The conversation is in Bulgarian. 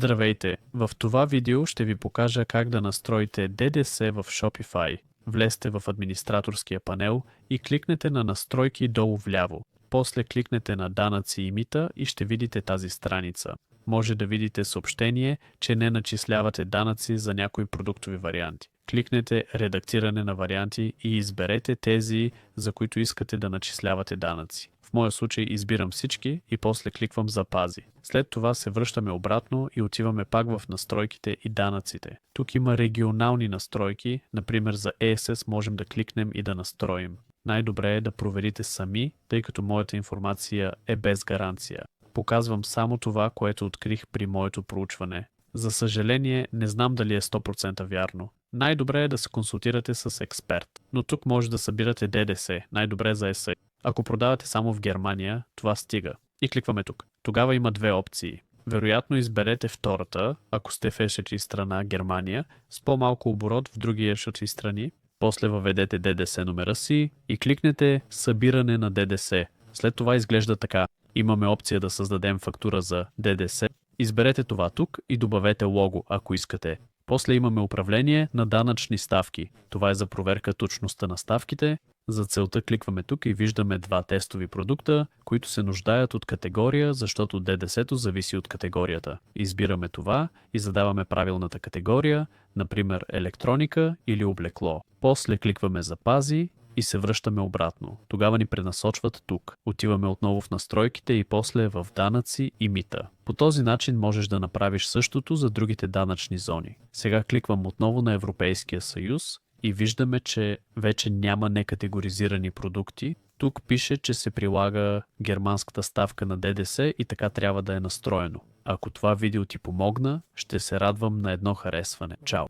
Здравейте! В това видео ще ви покажа как да настроите ДДС в Shopify. Влезте в администраторския панел и кликнете на настройки долу вляво. После кликнете на данъци и мита и ще видите тази страница. Може да видите съобщение, че не начислявате данъци за някои продуктови варианти. Кликнете редактиране на варианти и изберете тези, за които искате да начислявате данъци. В моя случай избирам всички и после кликвам запази. След това се връщаме обратно и отиваме пак в настройките и данъците. Тук има регионални настройки, например за ESS можем да кликнем и да настроим. Най-добре е да проверите сами, тъй като моята информация е без гаранция. Показвам само това, което открих при моето проучване. За съжаление, не знам дали е 100% вярно. Най-добре е да се консултирате с експерт, но тук може да събирате ДДС, най-добре за ЕС. Ако продавате само в Германия, това стига. И кликваме тук. Тогава има две опции. Вероятно изберете втората, ако сте в ЕС страна Германия, с по-малко оборот в други ЕС страни. После въведете ДДС номера си и кликнете Събиране на ДДС. След това изглежда така. Имаме опция да създадем фактура за ДДС. Изберете това тук и добавете лого, ако искате. После имаме управление на данъчни ставки. Това е за проверка точността на ставките. За целта кликваме тук и виждаме два тестови продукта, които се нуждаят от категория, защото ДДС-то зависи от категорията. Избираме това и задаваме правилната категория, например електроника или облекло. После кликваме запази и се връщаме обратно. Тогава ни пренасочват тук. Отиваме отново в настройките и после в данъци и мита. По този начин можеш да направиш същото за другите данъчни зони. Сега кликвам отново на Европейския съюз и виждаме, че вече няма некатегоризирани продукти. Тук пише, че се прилага германската ставка на ДДС и така трябва да е настроено. Ако това видео ти помогна, ще се радвам на едно харесване. Чао!